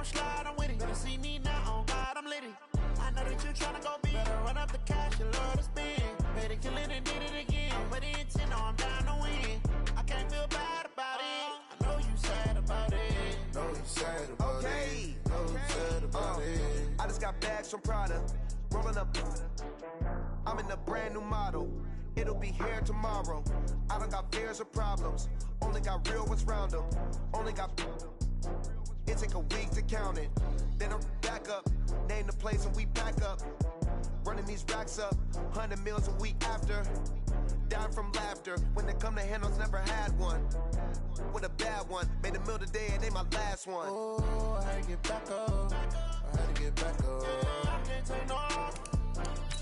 come slide, I'm with it. Better see me now, on God, I'm litty. I know that you tryna go big. Better run up the cash, you love to spend. Better kill it and did it again. But the intent, no, I'm down to win. I can't feel bad about it. I know you sad about it. Know you sad about it. Know you sad about it. I just got bags from Prada. Rolling up. I'm in a brand new model. It'll be here tomorrow. I don't got fears or problems. Only got real ones round them. Only got. It take a week to count it. Then I'm back up. Name the place and we pack up. Running these racks up. 100 meals a week after. Down from laughter. When they come to handles, never had one. With a bad one. Made a meal today and ain't my last one. Oh, I had to get back up. I had to get back up. I can't take no off.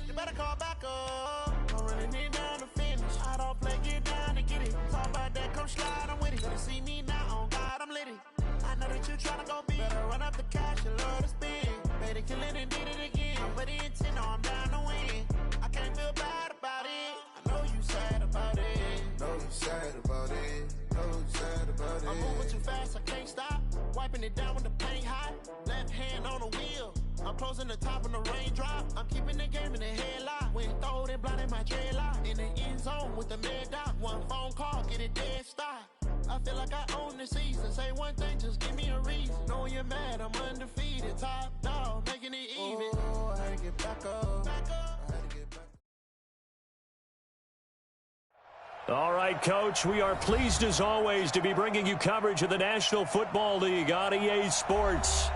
You better call back up. I'm running it down to finish. I don't play, get down to get it. Talk about that, come slide, I'm with it. Better see me now, on God, I'm litty. I know that you tryna go big. Better run up the cash, you love to spend. Better kill it and did it again. But the intent, no, I'm down to win. I can't feel bad about it. I know you sad about it. Know you sad about it. Know you sad about it. I'm moving too fast, I can't stop. Wiping it down with the paint hot. Left hand on the wheel. I'm closing the top of the raindrop. I'm keeping the game in the headlock. When throwed and blinded my dreadlock. In the end zone with the mad dot. One phone call, get it dead stop. I feel like I own the season. Say one thing, just give me a reason. Knowing you're mad, I'm undefeated. Top dog, making it even. Oh, I had to get back up. I had to get back up. All right, Coach, we are pleased as always to be bringing you coverage of the National Football League on EA Sports.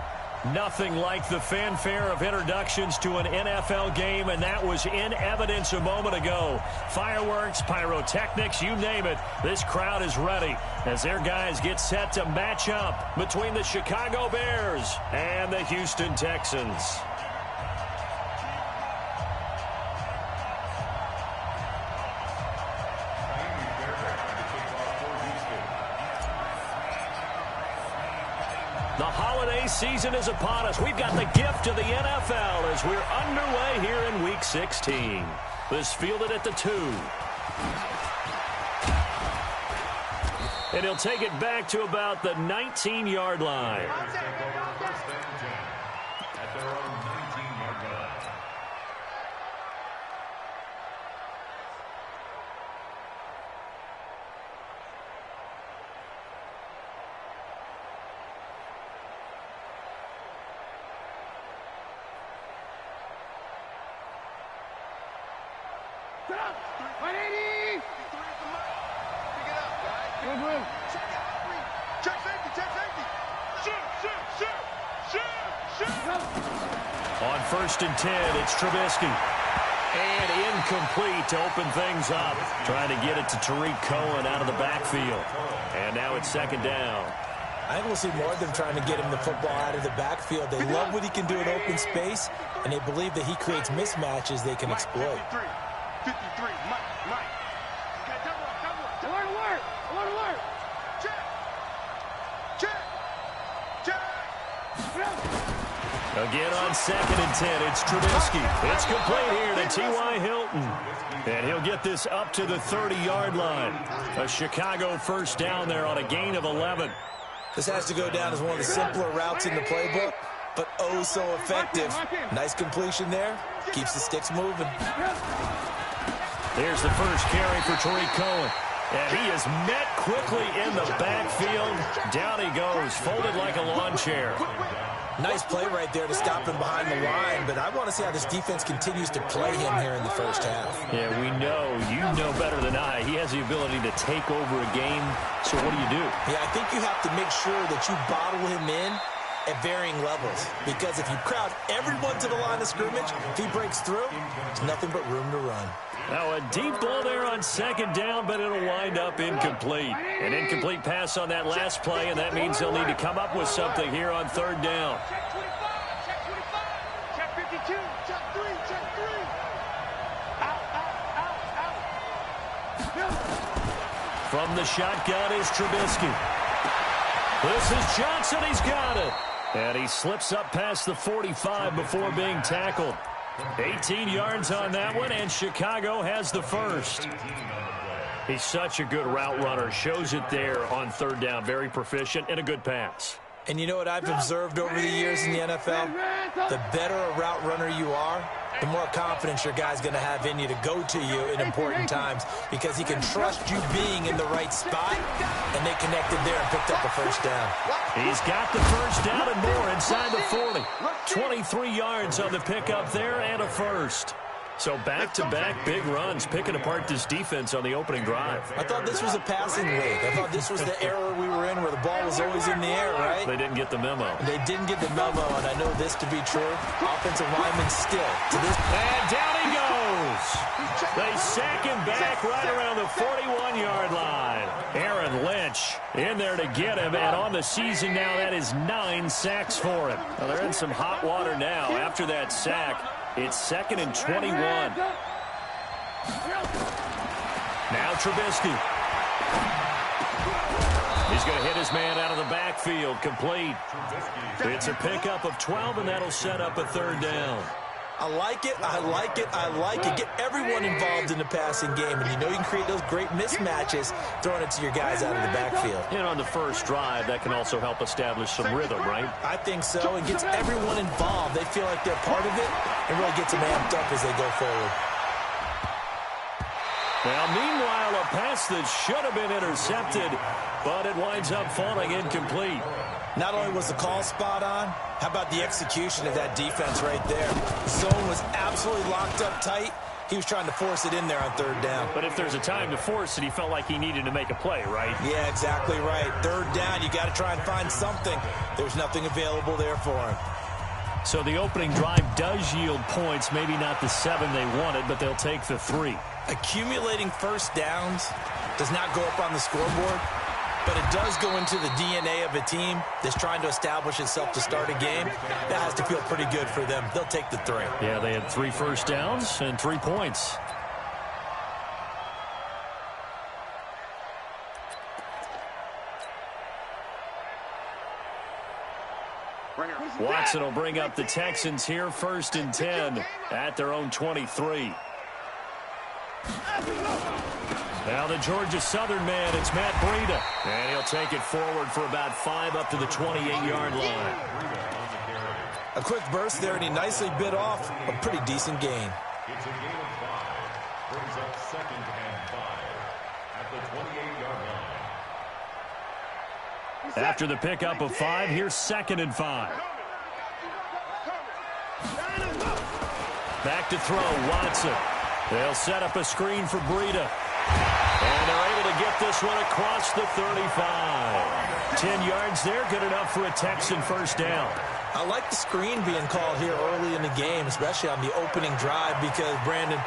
Nothing like the fanfare of introductions to an NFL game, and that was in evidence a moment ago. Fireworks, pyrotechnics, you name it. This crowd is ready as their guys get set to match up between the Chicago Bears and the Houston Texans. The holiday season is upon us. We've got the gift of the NFL as we're underway here in Week 16. This fielded at the 2. And he'll take it back to about the 19-yard line. At their own 19-yard line. Set up! 180! Pick it up, guys. Check it. Check safety, check safety. Shoot. On 1st and 10, it's Trubisky. And incomplete to open things up. Trying to get it to Tariq Cohen out of the backfield. And now it's 2nd down. I think we'll see more of them trying to get him the football out of the backfield. They love what he can do in open space, and they believe that he creates mismatches they can exploit. 53, Mike. Okay, double up. Alert. Check. Again on 2nd and 10, it's Trubisky. It's complete here to T.Y. Hilton. And he'll get this up to the 30-yard line. A Chicago first down there on a gain of 11. This has to go down as one of the simpler routes in the playbook, but oh so effective. Nice completion there. Keeps the sticks moving. There's the first carry for Tariq Cohen. And he is met quickly in the backfield. Down he goes, folded like a lawn chair. Nice play right there to stop him behind the line, but I want to see how this defense continues to play him here in the first half. Yeah, you know better than I. He has the ability to take over a game, so what do? Yeah, I think you have to make sure that you bottle him in at varying levels, because if you crowd everyone to the line of scrimmage, if he breaks through, there's nothing but room to run. Now a deep ball there on 2nd down, but it'll wind up incomplete. An incomplete pass on that last play, and that means they'll need to come up with something here on 3rd down. Check 25, check 52, check 3. Out. From the shotgun is Trubisky. This is Johnson, he's got it. And he slips up past the 45 before being tackled. 18 yards on that one, and Chicago has the first. He's such a good route runner. Shows it there on 3rd down. Very proficient and a good pass. And you know what I've observed over the years in the NFL? The better a route runner you are, the more confidence your guy's going to have in you to go to you in important times because he can trust you being in the right spot, and they connected there and picked up a first down. He's got the first down and more inside the 40. 23 yards on the pickup there and a first. So back-to-back big runs, picking apart this defense on the opening drive. I thought this was a passing league. I thought this was the era we were in where the ball was always in the air, right? They didn't get the memo. They didn't get the memo, and I know this to be true. Offensive lineman still to this. And down he goes. They sack him back right around the 41-yard line. Aaron Lynch in there to get him, and on the season now, that is 9 sacks for him. Well, they're in some hot water now after that sack. It's 2nd and 21. Now Trubisky. He's going to hit his man out of the backfield. Complete. It's a pickup of 12, and that'll set up a third down. I like it. I like it. I like it. Get everyone involved in the passing game, and you know you can create those great mismatches throwing it to your guys out of the backfield. And on the first drive, that can also help establish some rhythm, right? I think so. It gets everyone involved. They feel like they're part of it and really gets them amped up as they go forward. Now, meanwhile, a pass that should have been intercepted, but it winds up falling incomplete. Not only was the call spot on, how about the execution of that defense right there? Zone was absolutely locked up tight. He was trying to force it in there on third down. But if there's a time to force it, he felt like he needed to make a play, right? Yeah, exactly right. Third down, you got to try and find something. There's nothing available there for him. So the opening drive does yield points, maybe not the 7 they wanted, but they'll take the 3. Accumulating first downs does not go up on the scoreboard, but it does go into the DNA of a team that's trying to establish itself to start a game. That has to feel pretty good for them. They'll take the 3. Yeah, they had 3 first downs and 3 points. Watson will bring up the Texans here, 1st and 10 at their own 23. Now the Georgia Southern man, it's Matt Breida. And he'll take it forward for about 5 up to the 28-yard line. A quick burst there, and he nicely bit off a pretty decent gain. It's a gain of 5. Brings up 2nd and 5 at the 28-yard line. After the pickup of 5, here's 2nd and 5. Back to throw, Watson. They'll set up a screen for Breida. And they're able to get this one across the 35. 10 yards there, good enough for a Texan first down. I like the screen being called here early in the game, especially on the opening drive, because, Brandon,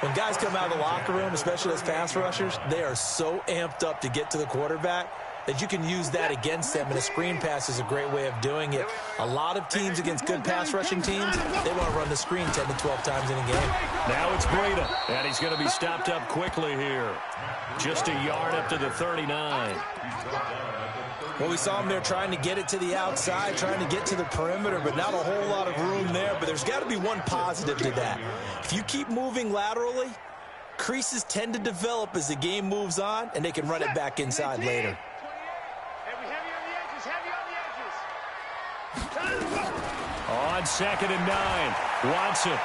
when guys come out of the locker room, especially as pass rushers, they are so amped up to get to the quarterback that you can use that against them, and a screen pass is a great way of doing it. A lot of teams against good pass rushing teams, they want to run the screen 10 to 12 times in a game. Now it's Breida, and he's going to be stopped up quickly here. Just a yard up to the 39. Well, we saw him there trying to get it to the outside, trying to get to the perimeter, but not a whole lot of room there. But there's got to be one positive to that. If you keep moving laterally, creases tend to develop as the game moves on, and they can run it back inside later. On 2nd and 9, Watson.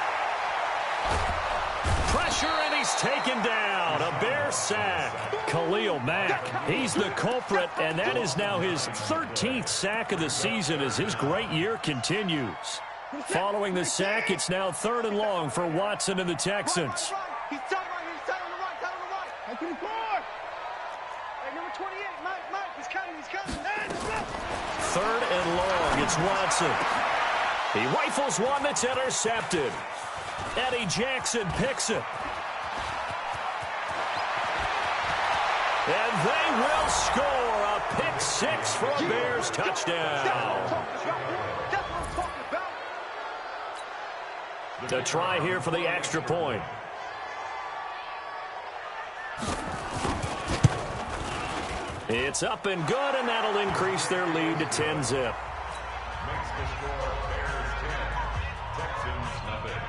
Pressure, and he's taken down. A Bear sack. Khalil Mack, he's the culprit, and that is now his 13th sack of the season as his great year continues. Following the sack, it's now 3rd and long for Watson and the Texans. He's tight right here. He's tight on the right. Tight on the right. Hey, 24. Hey, number 28. Mike. He's coming. He's coming. Hey, let's go. 3rd and long. It's Watson. He rifles one that's intercepted. Eddie Jackson picks it. And they will score a pick 6 for a Bears touchdown. To try here for the extra point. It's up and good, and that'll increase their lead to 10-zip. Makes the score Bears 10, Texans nothing.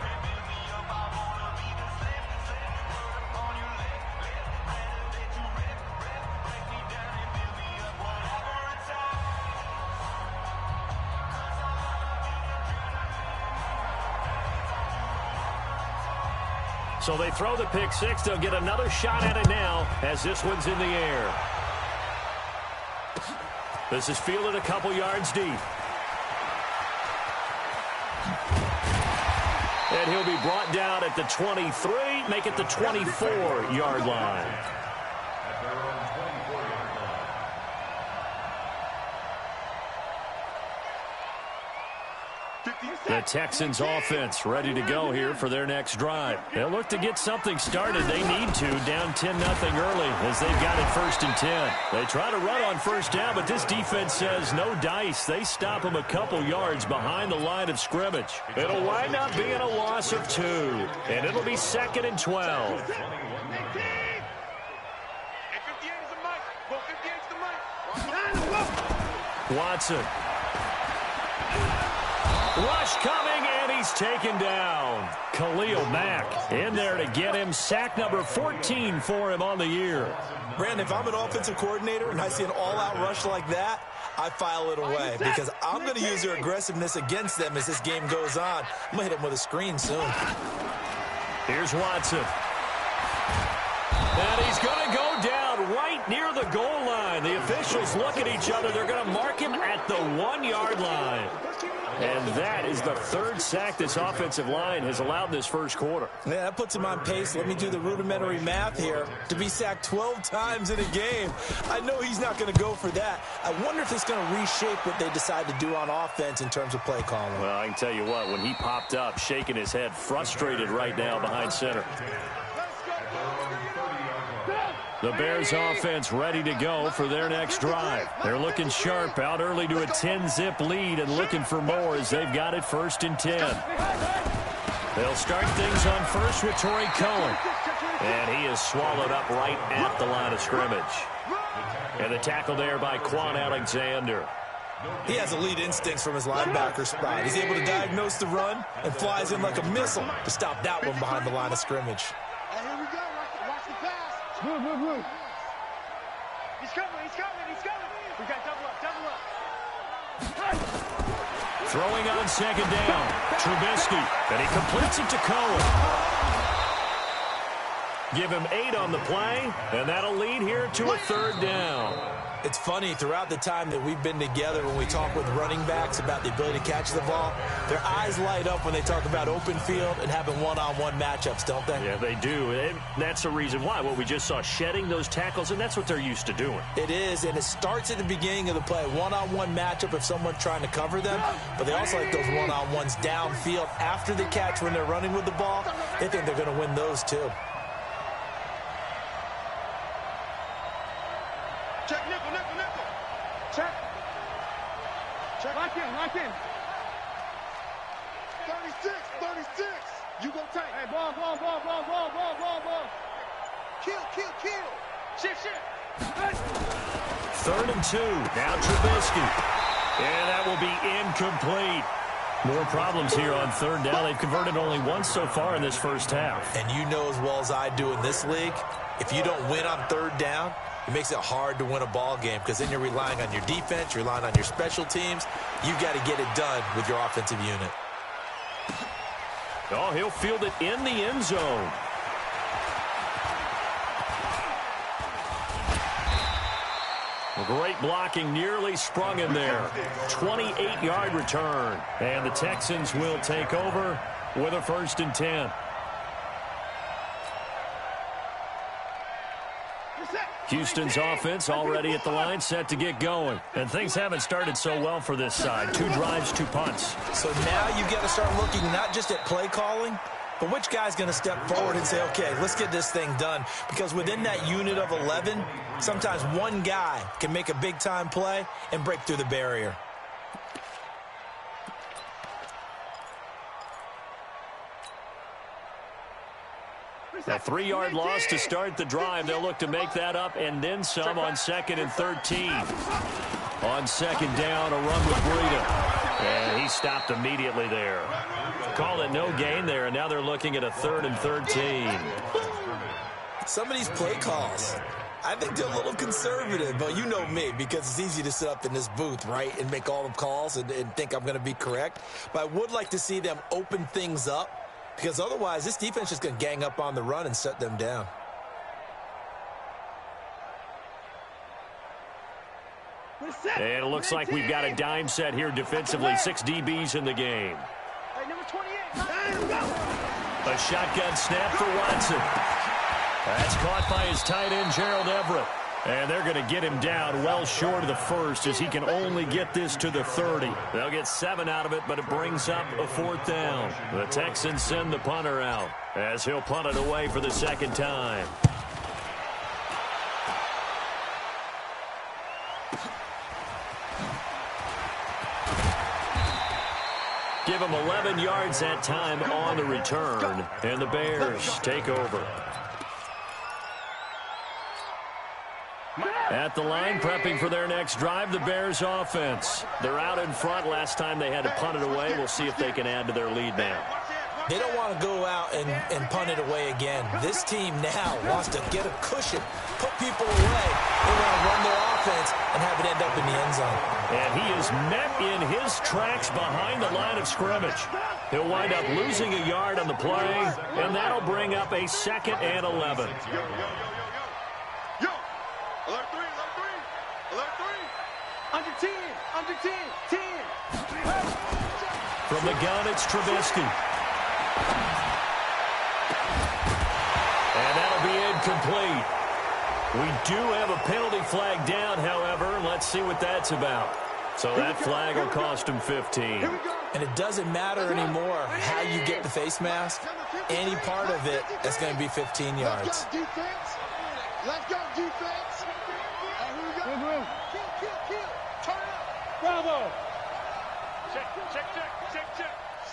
So they throw the pick six. They'll get another shot at it now as this one's in the air. This is fielded a couple yards deep. And he'll be brought down at the 23, make it the 24-yard line. The Texans offense ready to go here for their next drive. They'll look to get something started. They need to, down 10-0 early as they've got it 1st and 10. They try to run on first down, but this defense says no dice. They stop them a couple yards behind the line of scrimmage. It'll wind up being a loss of 2, and it'll be 2nd and 12. Watson. Rush coming, and he's taken down. Khalil Mack in there to get him. Sack number 14 for him on the year. Brandon, if I'm an offensive coordinator and I see an all-out rush like that, I file it away because I'm going to use their aggressiveness against them as this game goes on. I'm going to hit them with a screen soon. Here's Watson. And he's going to go down right near the goal line. The officials look at each other. They're going to mark him at the 1-yard line. And that is the 3rd sack this offensive line has allowed in this first quarter. Yeah, that puts him on pace. Let me do the rudimentary math here. To be sacked 12 times in a game, I know he's not going to go for that. I wonder if it's going to reshape what they decide to do on offense in terms of play calling. Well, I can tell you what, when he popped up, shaking his head, frustrated right now behind center. The Bears offense ready to go for their next drive. They're looking sharp, out early to a 10-zip lead and looking for more as they've got it 1st and 10. They'll start things on first with Torrey Cohen. And he is swallowed up right at the line of scrimmage. And the tackle there by Quan Alexander. He has elite instincts from his linebacker spot. He's able to diagnose the run and flies in like a missile to stop that one behind the line of scrimmage. Here we go. Watch the pass. Move. He's coming. We got double up. Throwing on 2nd down. Trubisky. And he completes it to Cohen. Give him 8 on the play, and that'll lead here to a 3rd down. It's funny, throughout the time that we've been together, when we talk with running backs about the ability to catch the ball, their eyes light up when they talk about open field and having one-on-one matchups, don't they? Yeah, they do. And that's the reason why. What we just saw, shedding those tackles, and that's what they're used to doing. It is, and it starts at the beginning of the play. One-on-one matchup if someone's trying to cover them, but they also like those one-on-ones downfield after the catch when they're running with the ball. They think they're going to win those, too. Check, nickel. Check. Lock in. 36. You go tight. Hey, ball. Kill. Shift. 3rd and 2. Now Trubisky. And that will be incomplete. More problems here on 3rd down. They've converted only once so far in this first half. And you know as well as I do in this league, if you don't win on 3rd down, it makes it hard to win a ball game because then you're relying on your defense, you're relying on your special teams. You've got to get it done with your offensive unit. Oh, he'll field it in the end zone. Great blocking, nearly sprung in there. 28-yard return. And the Texans will take over with a 1st and 10. Houston's offense already at the line, set to get going. And things haven't started so well for this side. 2 drives, 2 punts. So now you've got to start looking not just at play calling, but which guy's going to step forward and say, okay, let's get this thing done. Because within that unit of 11, sometimes one guy can make a big-time play and break through the barrier. A 3-yard loss to start the drive. They'll look to make that up and then some on 2nd and 13. On 2nd down, a run with Breida. And he stopped immediately there. Call it no gain there, and now they're looking at a 3rd and 13. Some of these play calls, I think they're a little conservative, but you know me, because it's easy to sit up in this booth, right, and make all the calls and think I'm going to be correct. But I would like to see them open things up because otherwise this defense is going to gang up on the run and shut them down. And it looks like we've got a dime set here defensively. 6 DBs in the game. Hey, number 28. A shotgun snap for Watson. That's caught by his tight end, Gerald Everett. And they're going to get him down well short of the first as he can only get this to the 30. They'll get 7 out of it, but it brings up a 4th down. The Texans send the punter out as he'll punt it away for the 2nd time. Give him 11 yards that time on the return, and the Bears take over. At the line, prepping for their next drive, the Bears offense. They're out in front. Last time they had to punt it away. We'll see if they can add to their lead now. They don't want to go out and punt it away again. This team now wants to get a cushion, put people away. They want to run their offense and have it end up in the end zone. And he is met in his tracks behind the line of scrimmage. He'll wind up losing a yard on the play, and that'll bring up a 2nd and 11. Alert 3, alert 3. Under 10, under 10, 10. From the gun, it's Trubisky. And that'll be incomplete. We do have a penalty flag down, however. Let's see what that's about. So that flag will cost him 15. And it doesn't matter anymore how you get the face mask. Any part of it is going to be 15 yards. Let's go, defense. Let's go, defense. And here we go. Kill. Turn up. Bravo. Check.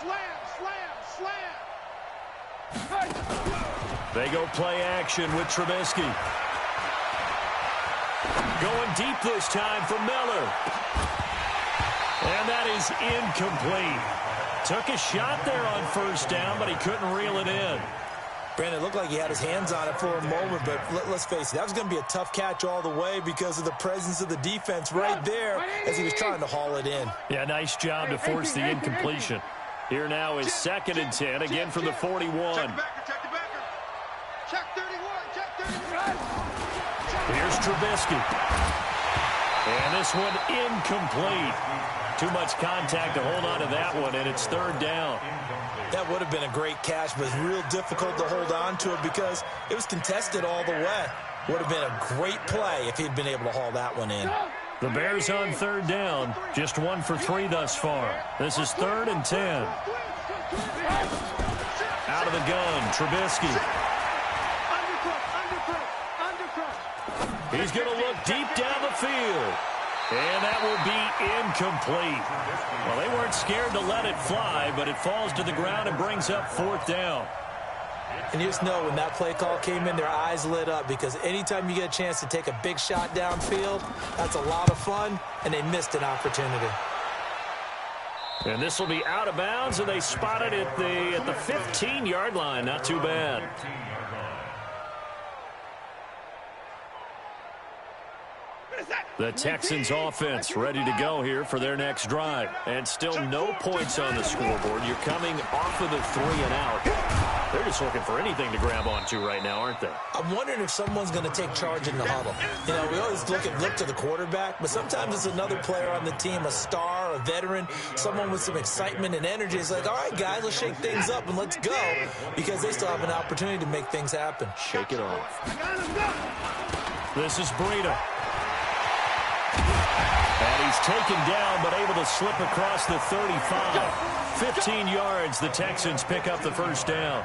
Slam. They go play action with Trubisky. Going deep this time for Miller. And that is incomplete. Took a shot there on 1st down, but he couldn't reel it in. Brandon, it looked like he had his hands on it for a moment, but let's face it, that was going to be a tough catch all the way because of the presence of the defense right there as he was trying to haul it in. Yeah, nice job to force the incompletion. Here now is 2nd and 10, again from the 41. Check 31. Here's Trubisky. And this one incomplete. Too much contact to hold on to that one, and it's 3rd down. That would have been a great catch, but it's real difficult to hold on to it because it was contested all the way. Would have been a great play if he'd been able to haul that one in. The Bears on 3rd down, just 1 for 3 thus far. This is 3rd and 10. Out of the gun, Trubisky. He's going to look deep down the field. And that will be incomplete. Well, they weren't scared to let it fly, but it falls to the ground and brings up 4th down. And you just know when that play call came in, their eyes lit up because anytime you get a chance to take a big shot downfield, that's a lot of fun, and they missed an opportunity. And this will be out of bounds, and they spot it at the 15-yard line. Not too bad. The Texans offense ready to go here for their next drive. And still no points on the scoreboard. You're coming off of the 3 and out. They're just looking for anything to grab onto right now, aren't they? I'm wondering if someone's going to take charge in the huddle. You know, we always look to the quarterback, but sometimes it's another player on the team, a star, a veteran, someone with some excitement and energy. It's like, all right, guys, let's shake things up and let's go because they still have an opportunity to make things happen. Shake it off. This is Breida. And he's taken down, but able to slip across the 35. 15 yards, the Texans pick up the 1st down.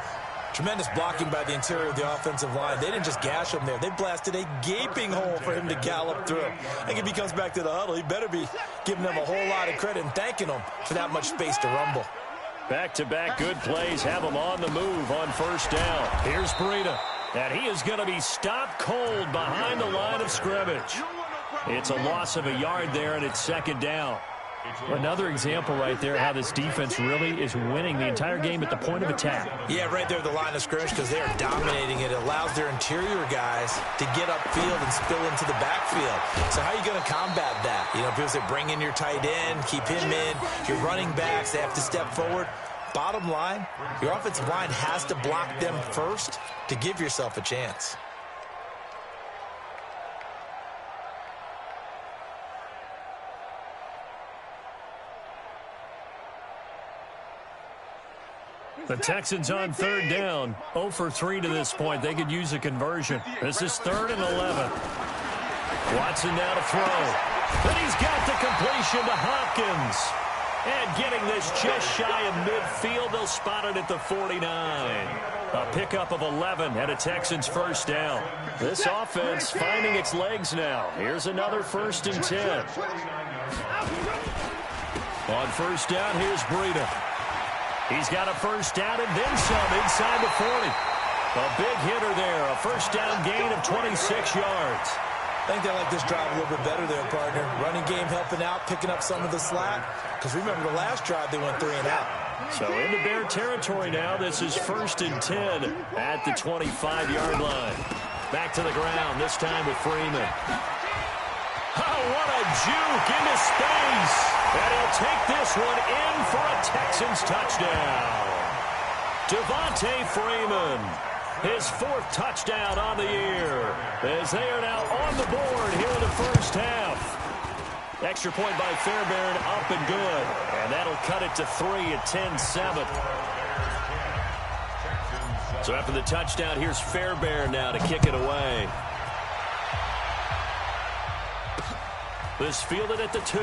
Tremendous blocking by the interior of the offensive line. They didn't just gash him there. They blasted a gaping hole for him to gallop through. I think if he comes back to the huddle, he better be giving them a whole lot of credit and thanking them for that much space to rumble. Back-to-back good plays have him on the move on 1st down. Here's Breida. And he is going to be stopped cold behind the line of scrimmage. It's a loss of a yard there, and it's 2nd down. Another example right there how this defense really is winning the entire game at the point of attack. Yeah, right there at the line of scrimmage because they are dominating it. It allows their interior guys to get upfield and spill into the backfield. So how are you going to combat that? You know, people say bring in your tight end, keep him in. Your running backs, they have to step forward. bottom line, your offensive line has to block them first to give yourself a chance. The Texans on third down, 0 for 3 to this point. They could use a conversion. This is 3rd and 11. Watson now to throw. But he's got the completion to Hopkins. And getting this just shy of midfield, they'll spot it at the 49. A pickup of 11 and a Texans first down. This offense finding its legs now. Here's another 1st and 10. On first down, here's Breida. He's got a first down and then some inside the 40. A big hitter there, a first down gain of 26 yards. I think they like this drive a little bit better there, partner. Running game helping out, picking up some of the slack. Because remember, the last drive they went 3 and out. So into Bear territory now. This is 1st and 10 at the 25-yard line. Back to the ground, this time with Freeman. Oh, what a juke into space. And he'll take this one in for a Texans touchdown. Devontae Freeman, his 4th touchdown on the year, as they are now on the board here in the first half. Extra point by Fairbairn, up and good. And that'll cut it to 3 at 10-7. So after the touchdown, here's Fairbairn now to kick it away. This fielded at the 2.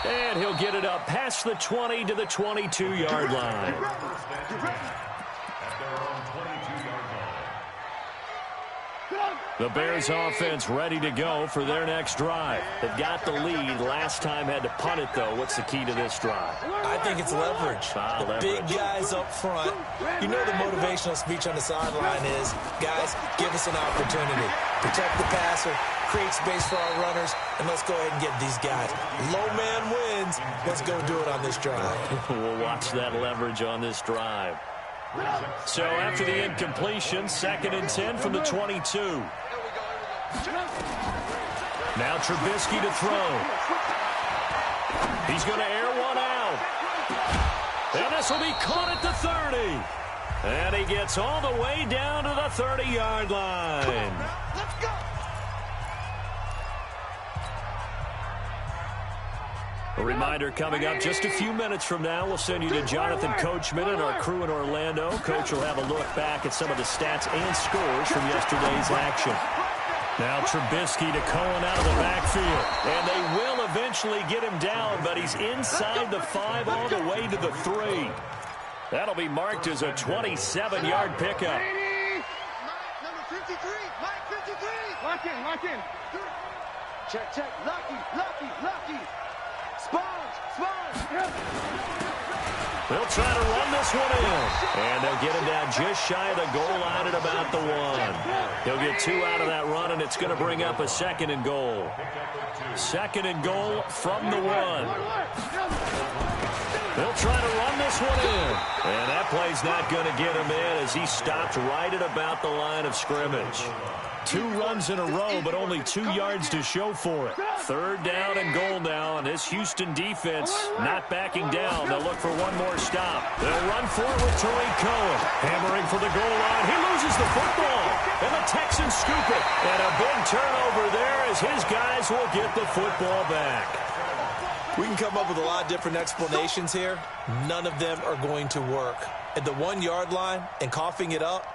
And he'll get it up past the 20 to the 22-yard line. The Bears offense ready to go for their next drive. They've got the lead. Last time had to punt it, though. What's the key to this drive? I think it's leverage. The big guys up front. You know the motivational speech on the sideline is, guys, give us an opportunity. Protect the passer, create space for our runners, and let's go ahead and get these guys. Low man wins. Let's go do it on this drive. We'll watch that leverage on this drive. So after the incompletion, 2nd and 10 from the 22. Now Trubisky to throw. He's going to air one out. And this will be caught at the 30. And he gets all the way down to the 30-yard line. Let's go. A reminder coming up just a few minutes from now. We'll send you to Jonathan Coachman and our crew in Orlando. Coach will have a look back at some of the stats and scores from yesterday's action. Now Trubisky to Cohen out of the backfield. And they will eventually get him down, but he's inside the 5 all the way to the 3. That'll be marked as a 27-yard pickup. Number 53, Mike 53. Lock in. Check. Lucky. Sponge. They'll try to run this one in. And they'll get him down just shy of the goal line at about the 1. He'll get 2 out of that run, and it's going to bring up a 2nd and goal. 2nd and goal from the 1. They'll try to run this one in. And that play's not going to get him in as he stopped right at about the line of scrimmage. 2 runs in a row, but only 2 yards to show for it. 3rd down and goal now, and this Houston defense not backing down. They'll look for one more stop. They'll run for it with Tariq Cohen. Hammering for the goal line. He loses the football, and the Texans scoop it. And a big turnover there as his guys will get the football back. We can come up with a lot of different explanations here. None of them are going to work. At the 1-yard line and coughing it up,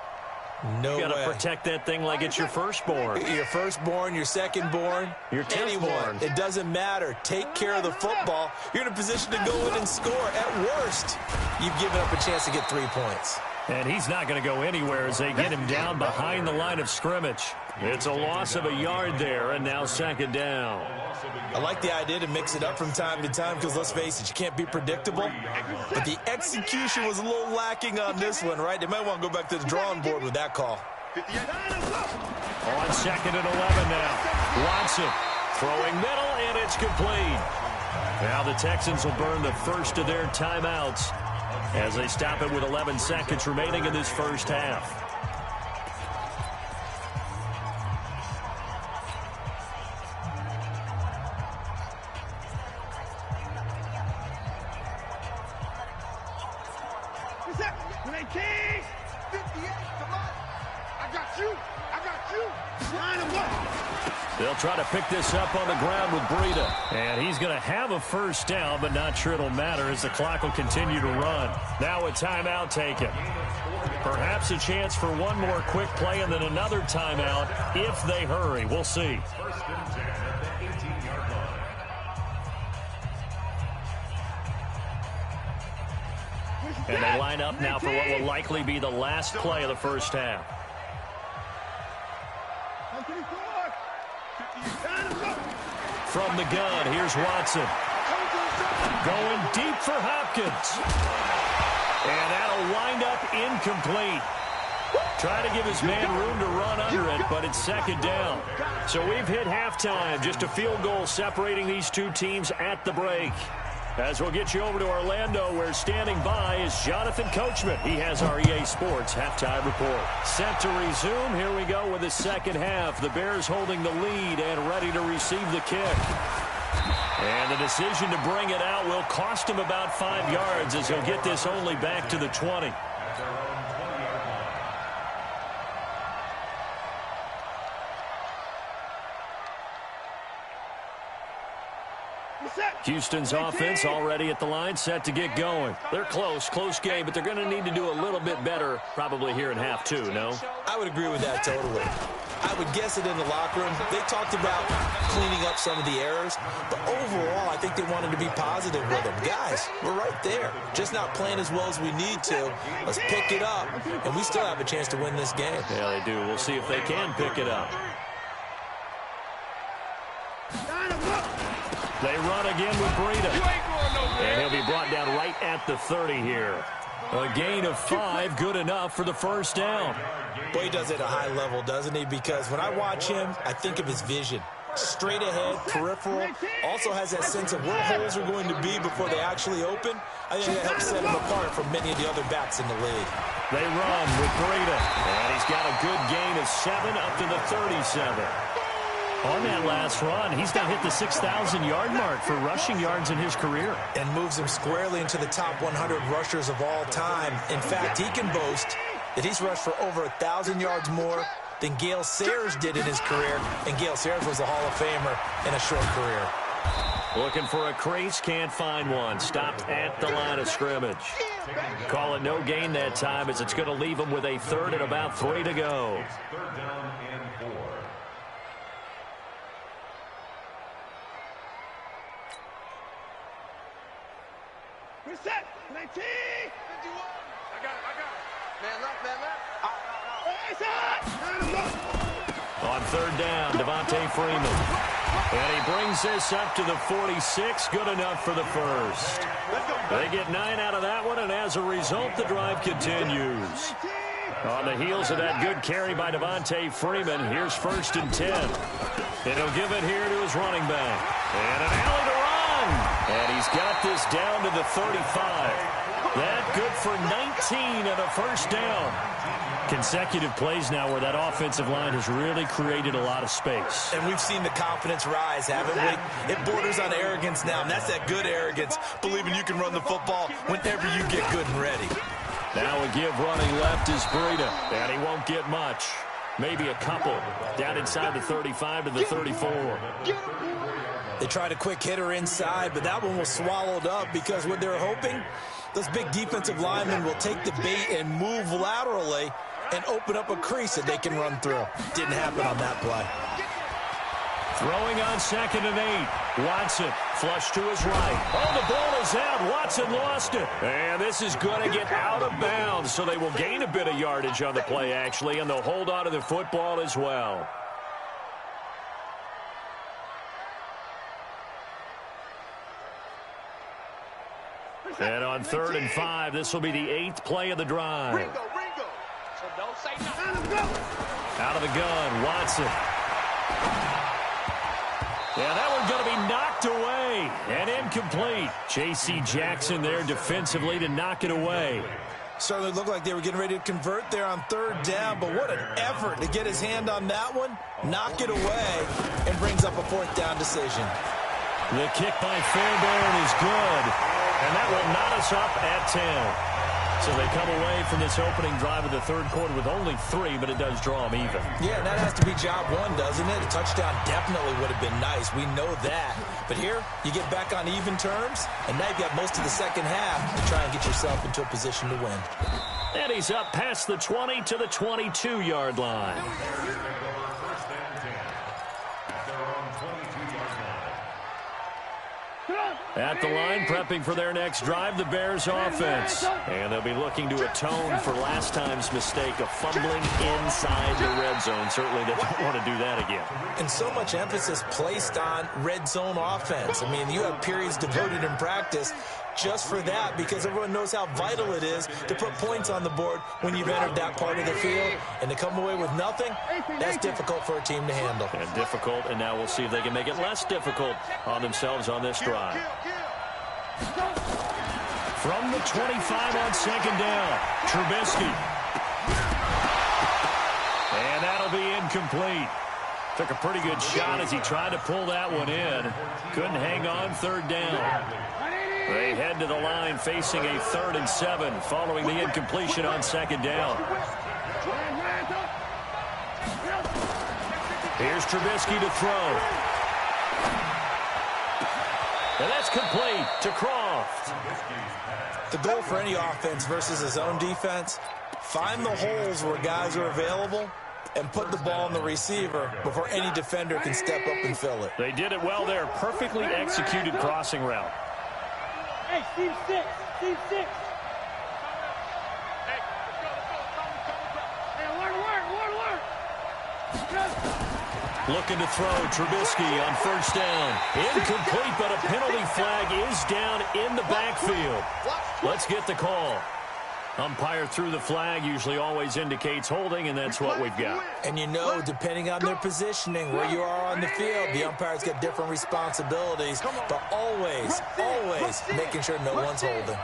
no way. You got to protect that thing like it's your firstborn. Your firstborn, your secondborn, your anyone. It doesn't matter. Take care of the football. You're in a position to go in and score. At worst, you've given up a chance to get 3 points. And he's not going to go anywhere as they get him down behind the line of scrimmage. It's a loss of a yard there, and now 2nd down. I like the idea to mix it up from time to time because, let's face it, you can't be predictable. But the execution was a little lacking on this one, right? They might want to go back to the drawing board with that call. On 2nd and 11 now. Watson throwing middle, and it's complete. Now the Texans will burn the first of their timeouts as they stop it with 11 seconds remaining in this first half. They'll try to pick this up on the ground with Breida. And he's going to have a first down, but not sure it'll matter as the clock will continue to run. Now a timeout taken. Perhaps a chance for one more quick play and then another timeout if they hurry. We'll see. First and 10 at the 18-yard line. And they line up now for what will likely be the last play of the first half. From the gun, here's Watson. Going deep for Hopkins. And that'll wind up incomplete. Trying to give his man room to run under it, but it's second down. So we've hit halftime. Just a field goal separating these two teams at the break. As we'll get you over to Orlando, where standing by is Jonathan Coachman. He has our EA Sports halftime report. Set to resume. Here we go with the second half. The Bears holding the lead and ready to receive the kick. And the decision to bring it out will cost him about 5 yards as he'll get this only back to the 20. Houston's offense already at the line, set to get going. They're close game, but they're going to need to do a little bit better probably here in half two, no? I would agree with that totally. I would guess it in the locker room. They talked about cleaning up some of the errors, but overall, I think they wanted to be positive with them. Guys, we're right there. Just not playing as well as we need to. Let's pick it up, and we still have a chance to win this game. Yeah, they do. We'll see if they can pick it up. They run again with Breida. And he'll be brought down right at the 30 here. A gain of 5, good enough for the first down. Boy, he does it at a high level, doesn't he? Because when I watch him, I think of his vision. Straight ahead, peripheral. Also has that sense of where holes are going to be before they actually open. I think that helps set him apart from many of the other backs in the league. They run with Breida. And he's got a good gain of 7 up to the 37. On that last run, he's now hit the 6,000-yard mark for rushing yards in his career. And moves him squarely into the top 100 rushers of all time. In fact, he can boast that he's rushed for over 1,000 yards more than Gale Sayers did in his career. And Gale Sayers was a Hall of Famer in a short career. Looking for a crease, can't find one. Stopped at the line of scrimmage. Call it no gain that time as it's going to leave him with a third and about 3 to go. Third down and 4. We're set. 19. 51. I got it. Man left. On third down, Devontae Freeman. And he brings this up to the 46. Good enough for the first. They get 9 out of that one, and as a result, the drive continues. On the heels of that good carry by Devontae Freeman, here's first and 10. And he'll give it here to his running back. And an alley to run. And he's got this down to the 35. That good for 19 and a first down. Consecutive plays now where that offensive line has really created a lot of space. And we've seen the confidence rise, haven't we? It borders on arrogance now, and that's that good arrogance, believing you can run the football whenever you get good and ready. Now a give running left is Breida, and he won't get much. Maybe a couple. Down inside the 35 to the 34. They tried a quick hitter inside, but that one was swallowed up because what they're hoping, those big defensive linemen will take the bait and move laterally and open up a crease that they can run through. Didn't happen on that play. Throwing on 2nd and 8. Watson flush to his right. Oh, the ball is out. Watson lost it. And this is going to get out of bounds, so they will gain a bit of yardage on the play, actually, and they'll hold on to the football as well. And on 3rd and 5, this will be the 8th play of the drive. Ringo. So don't say nothing. Out of the gun, Watson. Yeah, that one's going to be knocked away and incomplete. J.C. Jackson there defensively to knock it away. Certainly looked like they were getting ready to convert there on 3rd down, but what an effort to get his hand on that one, knock it away, and brings up a 4th down decision. The kick by Fairbairn is good, and that will knot us up at 10. So they come away from this opening drive of the third quarter with only 3, but it does draw them even. Yeah, and that has to be job one, doesn't it? A touchdown definitely would have been nice. We know that. But here, you get back on even terms, and now you've got most of the second half to try and get yourself into a position to win. And he's up past the 20 to the 22-yard line. At the line, prepping for their next drive, the Bears offense. And they'll be looking to atone for last time's mistake of fumbling inside the red zone. Certainly they don't want to do that again. And so much emphasis placed on red zone offense. I mean, you have periods devoted in practice just for that, because everyone knows how vital it is to put points on the board when you've entered that part of the field. And to come away with nothing, that's difficult for a team to handle. And difficult, and now we'll see if they can make it less difficult on themselves on this drive. From the 25 on second down, Trubisky. And that'll be incomplete. Took a pretty good shot as he tried to pull that one in. Couldn't hang on third down. They head to the line facing a 3rd and 7 following the incompletion on second down. Here's Trubisky to throw. And that's complete to Croft. The goal for any offense versus his own defense, find the holes where guys are available and put the ball on the receiver before any defender can step up and fill it. They did it well there. Perfectly executed crossing route. Hey, Steve 6. Steve 6. Hey, work. Looking to throw, Trubisky on first down. Incomplete, but a penalty flag is down in the backfield. Let's get the call. Umpire threw the flag, usually always indicates holding, and that's what we've got. And you know, depending on their positioning, where you are on the field, the umpire's got different responsibilities, but always making sure no one's holding.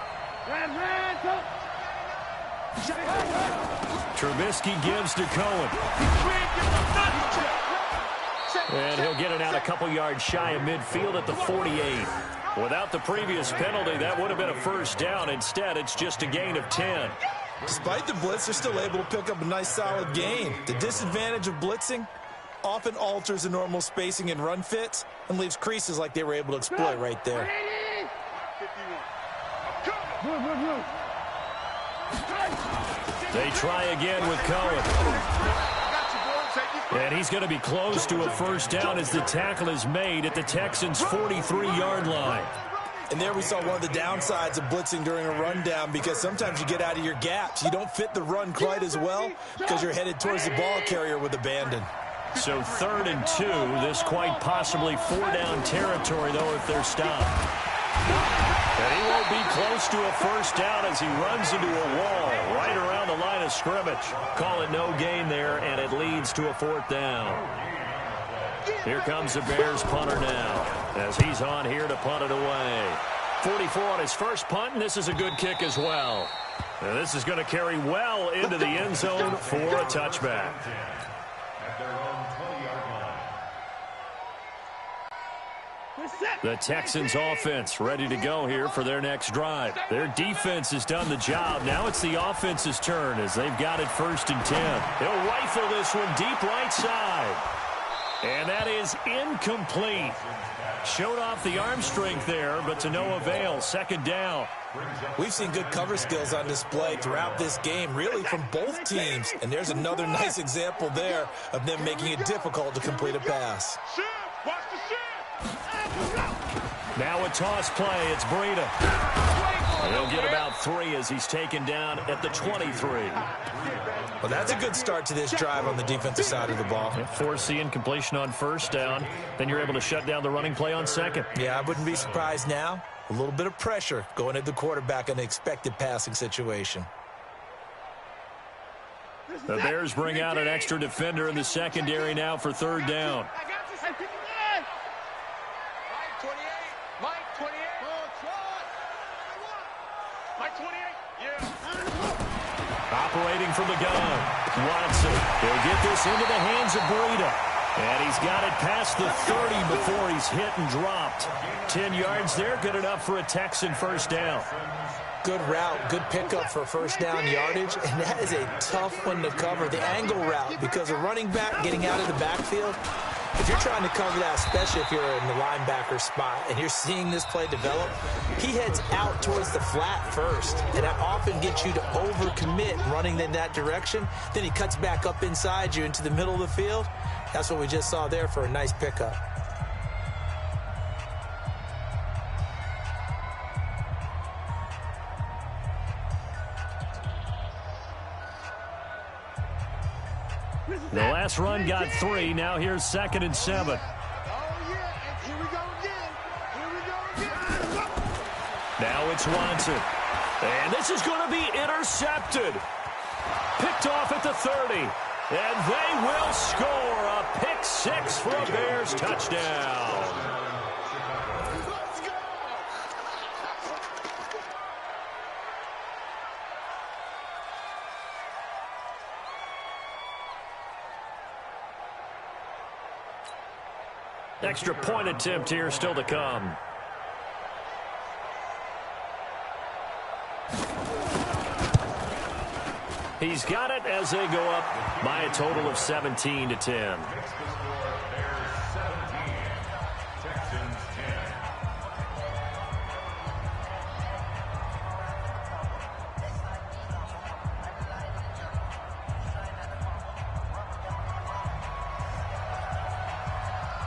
Trubisky gives to Cohen. And he'll get it out a couple yards shy of midfield at the 48. Without the previous penalty, that would have been a first down. Instead, it's just a gain of 10. Despite the blitz, they're still able to pick up a nice, solid gain. The disadvantage of blitzing often alters the normal spacing and run fits and leaves creases like they were able to exploit right there. They try again with Cohen. And he's going to be close to a first down as the tackle is made at the Texans' 43-yard line. And there we saw one of the downsides of blitzing during a rundown, because sometimes you get out of your gaps. You don't fit the run quite as well because you're headed towards the ball carrier with abandon. So 3rd and 2, this quite possibly 4-down territory, though, if they're stopped. And he won't be close to a first down as he runs into a wall right around the line of scrimmage. Call it no gain there, and it leads to a 4th down. Here comes the Bears punter now as he's on here to punt it away. 44 on his first punt, and this is a good kick as well. And this is going to carry well into the end zone for a touchback. The Texans offense ready to go here for their next drive. Their defense has done the job. Now it's the offense's turn as they've got it 1st and 10. They'll rifle this one deep right side. And that is incomplete. Showed off the arm strength there, but to no avail. 2nd down. We've seen good cover skills on display throughout this game, really from both teams. And there's another nice example there of them making it difficult to complete a pass. Now a toss play. It's Breida. He'll get about 3 as he's taken down at the 23. Well, that's a good start to this drive on the defensive side of the ball. Force the incompletion on first down. Then you're able to shut down the running play on second. Yeah, I wouldn't be surprised now. A little bit of pressure going at the quarterback in an expected passing situation. The Bears bring out an extra defender in the secondary now for 3rd down. Operating from the gun, Watson. He'll get this into the hands of Breida. And he's got it past the 30 before he's hit and dropped. 10 yards there, good enough for a Texan first down. Good route, good pickup for first down yardage, and that is a tough one to cover, the angle route, because a running back getting out of the backfield, if you're trying to cover that, especially if you're in the linebacker spot and you're seeing this play develop, he heads out towards the flat first, and that often gets you to overcommit running in that direction. Then he cuts back up inside you into the middle of the field. That's what we just saw there for a nice pickup. The last run got 3. Now here's 2nd and 7. Oh, yeah. And here we go again. Here we go again. Now it's Watson. And this is going to be intercepted. Picked off at the 30. And they will score a pick 6 for a Bears touchdown. Extra point attempt here still to come. He's got it as they go up by a total of 17-10.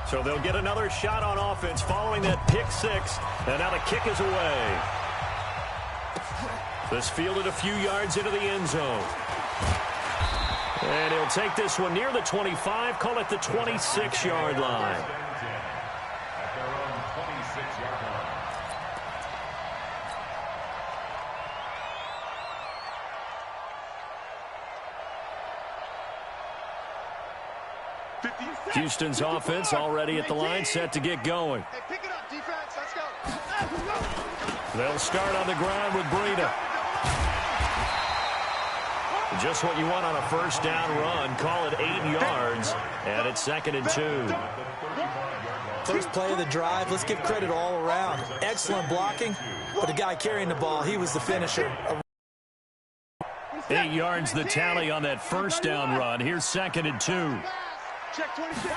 So they'll get another shot on offense following that pick 6. And now the kick is away. This fielded a few yards into the end zone. And he'll take this one near the 25, call it the 26-yard line. At their own 26-yard line. Houston's offense already at the line, set to get going. Hey, pick it up, defense. Let's go. They'll start on the ground with Breida. Just what you want on a first down run. Call it 8 yards, and it's 2nd and 2. First play of the drive, let's give credit all around. Excellent blocking, but the guy carrying the ball, he was the finisher. 8 yards the tally on that first down run. Here's 2nd and 2. Check 26.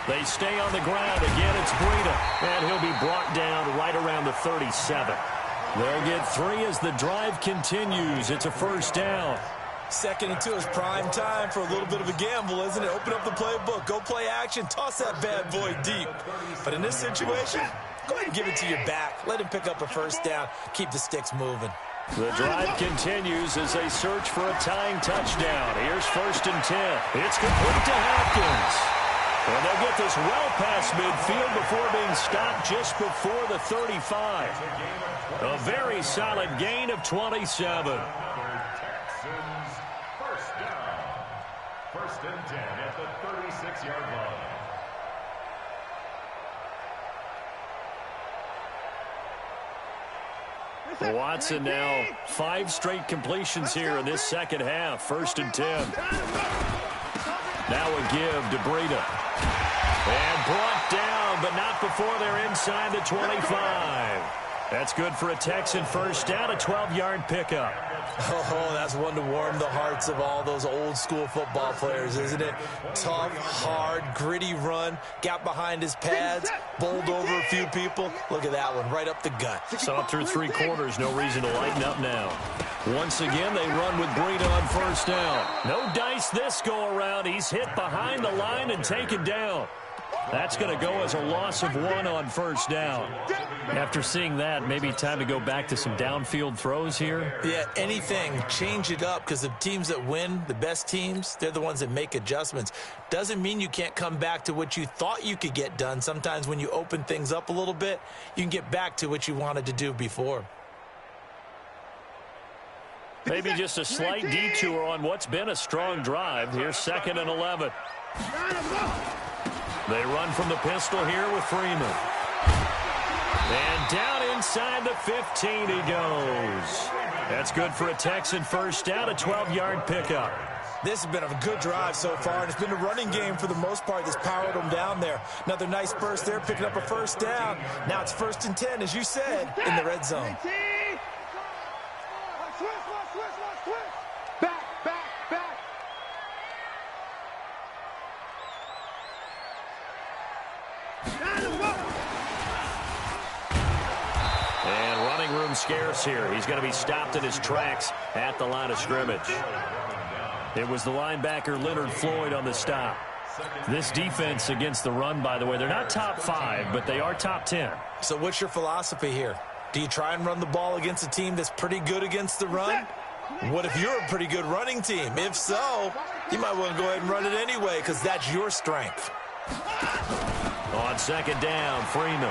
They stay on the ground. Again, it's Breida, and he'll be brought down right around the 37. They'll get 3 as the drive continues. It's a first down. 2nd and 2 is prime time for a little bit of a gamble, isn't it? Open up the playbook, go play action, toss that bad boy deep. But in this situation, go ahead and give it to your back. Let him pick up a first down. Keep the sticks moving. The drive continues as they search for a tying touchdown. Here's 1st and 10. It's complete to Hopkins. And they'll get this well past midfield before being stopped just before the 35. A very solid gain of 27. Texans first down. 1st and 10 at the 36-yard line. Watson now 5 straight completions here in this second half. 1st and 10. Now a give to Breida. And brought down, but not before they're inside the 25. That's good for a Texan first down, a 12-yard pickup. Oh, that's one to warm the hearts of all those old school football players, isn't it? Tough, hard, gritty run, got behind his pads, bowled over a few people. Look at that one, right up the gut. Saw it through 3 quarters, no reason to lighten up now. Once again, they run with Breida on first down. No dice this go around. He's hit behind the line and taken down. That's going to go as a loss of 1 on first down. After seeing that, maybe time to go back to some downfield throws here. Yeah, anything. Change it up, because the teams that win, the best teams, they're the ones that make adjustments. Doesn't mean you can't come back to what you thought you could get done. Sometimes when you open things up a little bit, you can get back to what you wanted to do before. Maybe just a slight detour on what's been a strong drive. Here's 2nd and 11. They run from the pistol here with Freeman. And down inside the 15 he goes. That's good for a Texan first down, a 12-yard pickup. This has been a good drive so far, and it's been a running game for the most part that's powered them down there. Another nice burst there, picking up a first down. Now it's 1st and 10, as you said, in the red zone. time scarce here. He's going to be stopped in his tracks at the line of scrimmage. It was the linebacker Leonard Floyd on the stop. This defense against the run, by the way, they're not top 5, but they are top 10. So what's your philosophy here? Do you try and run the ball against a team that's pretty good against the run? What if you're a pretty good running team? If so, you might want to go ahead and run it anyway because that's your strength. On second down, Freeman.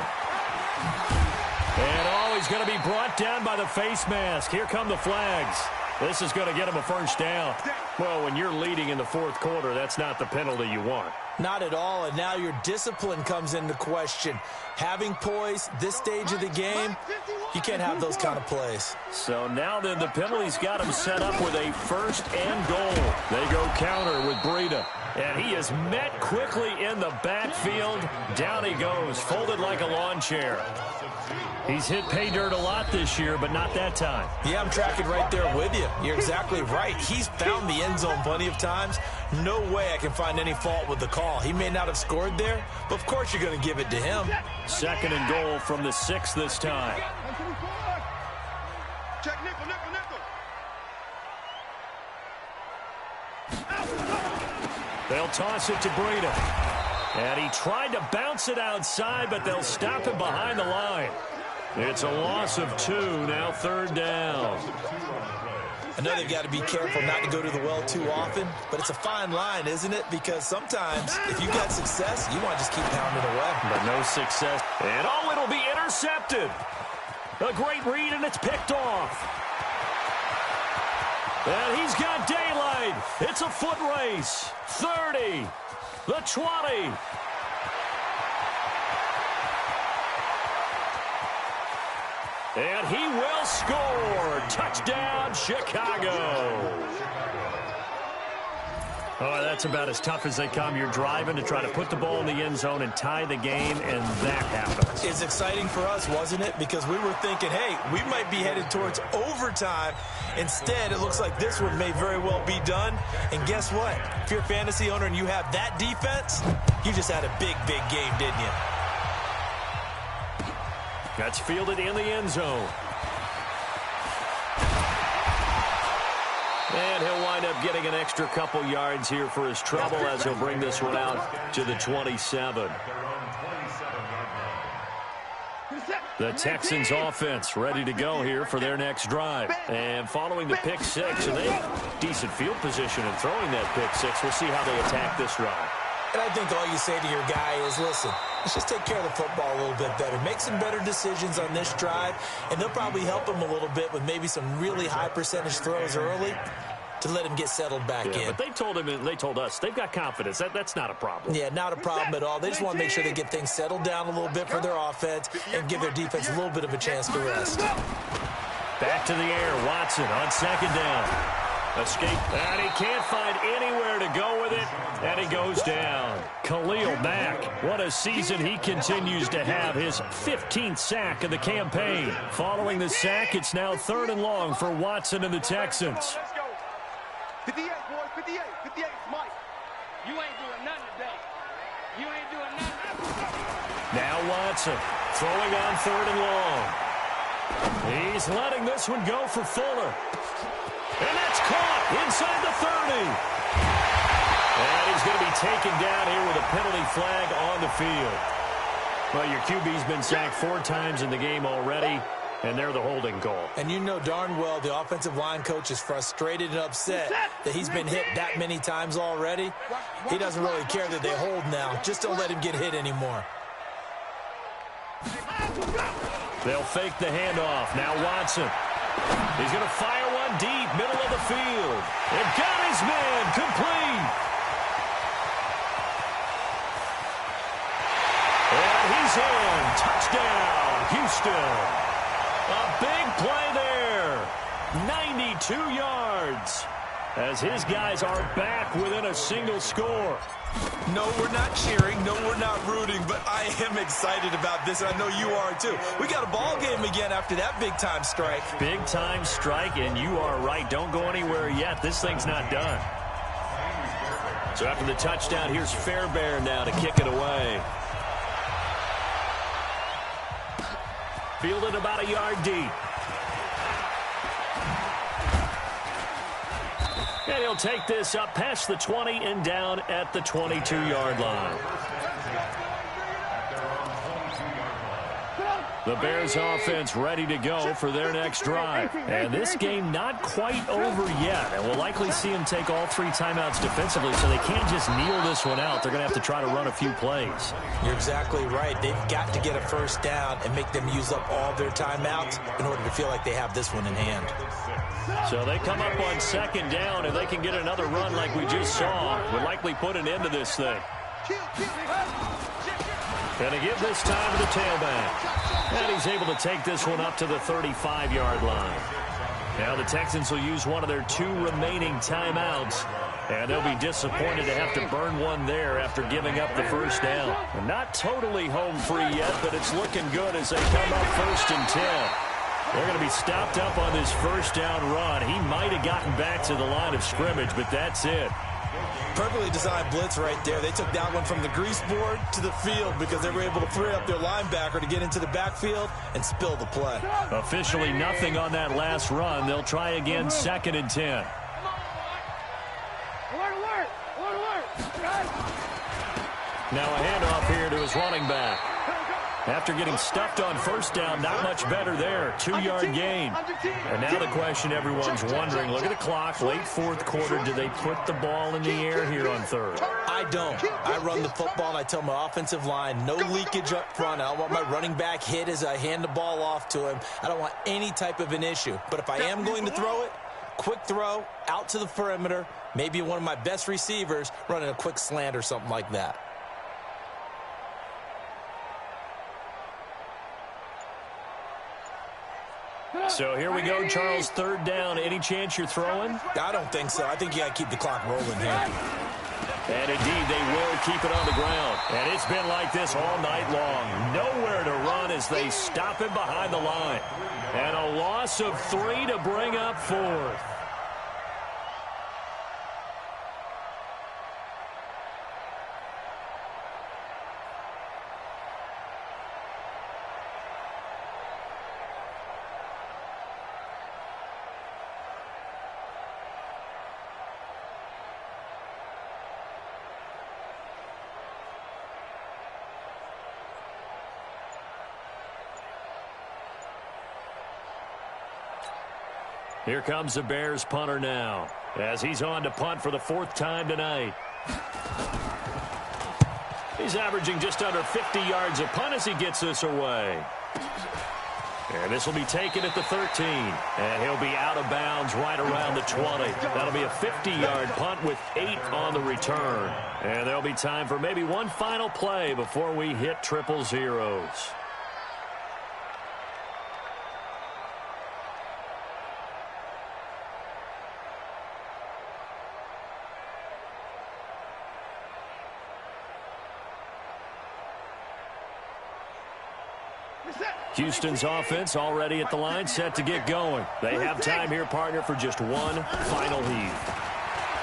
And he's going to be brought down by the face mask. Here come the flags. This is going to get him a first down. Well, when you're leading in the fourth quarter, that's not the penalty you want. Not at all, and now your discipline comes into question. Having poise this stage of the game, you can't have those kind of plays. So now then the penalty's got him set up with a first and goal. They go counter with Breida. And he is met quickly in the backfield. Down he goes, folded like a lawn chair. He's hit pay dirt a lot this year, but not that time. Yeah, I'm tracking right there with you. You're exactly right. He's found the end zone plenty of times. No way I can find any fault with the call. He may not have scored there, but of course you're going to give it to him. Second and goal from the 6 this time. Check nickel, nickel, nickel. They'll toss it to Breida. And he tried to bounce it outside, but they'll stop him behind the line. It's a loss of 2, now third down. I know they've got to be careful not to go to the well too often, but it's a fine line, isn't it? Because sometimes if you've got success, you want to just keep pounding away. But no success. And it'll be intercepted. A great read, and it's picked off. And he's got daylight. It's a foot race. 30, the 20. And he will score. Touchdown, Chicago. Oh, that's about as tough as they come. You're driving to try to put the ball in the end zone and tie the game, and that happens. It's exciting for us, wasn't it? Because we were thinking, hey, we might be headed towards overtime. Instead, it looks like this one may very well be done. And guess what? If you're a fantasy owner and you have that defense, you just had a big, big game, didn't you? That's fielded in the end zone. And he'll wind up getting an extra couple yards here for his trouble as he'll bring this one out to the 27. The Texans offense ready to go here for their next drive. And following the pick 6, and they have decent field position in throwing that pick 6. We'll see how they attack this drive. And I think all you say to your guy is, listen, let's just take care of the football a little bit better. Make some better decisions on this drive, and they'll probably help him a little bit with maybe some really high percentage throws early to let him get settled back in. But they told him and they told us they've got confidence. That's not a problem. Yeah, not a problem at all. They just want to make sure they get things settled down a little bit for their offense and give their defense a little bit of a chance to rest. Back to the air. Watson on second down. Escape, and he can't find anywhere to go with it, and he goes down. Khalil Mack, what a season he continues to have, his 15th sack of the campaign. Following the sack, it's now 3rd and long for Watson and the Texans. 58, boys, 58, 58, Mike. You ain't doing nothing today. You ain't doing nothing. Now Watson, throwing on 3rd and long. He's letting this one go for Fuller. And that's caught inside the 30. And he's going to be taken down here with a penalty flag on the field. Well, your QB's been sacked 4 times in the game already, and they're the holding call. And you know darn well the offensive line coach is frustrated and upset that he's been hit that many times already. He doesn't really care that they hold now. Just don't let him get hit anymore. They'll fake the handoff. Now Watson. He's going to fire one deep, middle of the field. And got his man complete. And he's in. Touchdown, Houston. A big play there. 92 yards. As his guys are back within a single score. No, we're not cheering. No, we're not rooting. But I am excited about this. I know you are, too. We got a ball game again after that big-time strike. Big-time strike, and you are right. Don't go anywhere yet. This thing's not done. So after the touchdown, here's Fairbairn now to kick it away. Fielded about a yard deep. And he'll take this up past the 20 and down at the 22-yard line. The Bears offense ready to go for their next drive. And this game not quite over yet. And we'll likely see them take all 3 timeouts defensively, so they can't just kneel this one out. They're going to have to try to run a few plays. You're exactly right. They've got to get a first down and make them use up all their timeouts in order to feel like they have this one in hand. So they come up on 2nd down, and they can get another run like we just saw. Would likely put an end to this thing. Going to give this time to the tailback. And he's able to take this one up to the 35-yard line. Now the Texans will use one of their 2 remaining timeouts. And they'll be disappointed to have to burn one there after giving up the first down. And not totally home free yet, but it's looking good as they come up 1st and 10. They're going to be stopped up on this first down run. He might have gotten back to the line of scrimmage, but that's it. Perfectly designed blitz right there. They took that one from the grease board to the field because they were able to free up their linebacker to get into the backfield and spill the play. Officially nothing on that last run. They'll try again 2nd and 10. Now a handoff here to his running back. After getting stuffed on first down, not much better there. 2-yard gain. And now the question everyone's wondering, look at the clock, late 4th quarter. Do they put the ball in the air here on 3rd? I don't. I run the football, and I tell my offensive line, no leakage up front. I don't want my running back hit as I hand the ball off to him. I don't want any type of an issue. But if I am going to throw it, quick throw, out to the perimeter, maybe one of my best receivers running a quick slant or something like that. So here we go, Charles, 3rd down. Any chance you're throwing? I don't think so. I think you got to keep the clock rolling here. And indeed, they will keep it on the ground. And it's been like this all night long. Nowhere to run as they stop him behind the line. And a loss of 3 to bring up 4th. Here comes the Bears punter now, as he's on to punt for the 4th time tonight. He's averaging just under 50 yards a punt as he gets this away. And this will be taken at the 13. And he'll be out of bounds right around the 20. That'll be a 50-yard punt with 8 on the return. And there'll be time for maybe one final play before we hit 000. Houston's offense already at the line, set to get going. They have time here, partner, for just one final heave.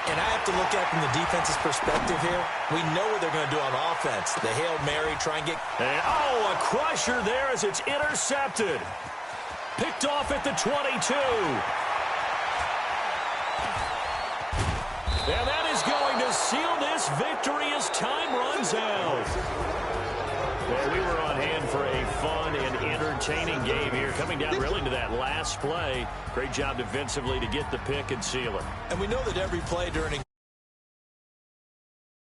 And I have to look at it from the defense's perspective here. We know what they're going to do on offense. The Hail Mary, try and get... And, a crusher there as it's intercepted. Picked off at the 22. And that is going to seal this victory as time runs out. Well, we were on hand for a fun and entertaining game here, coming down really to that last play. Great job defensively to get the pick and seal it. And we know that every play during a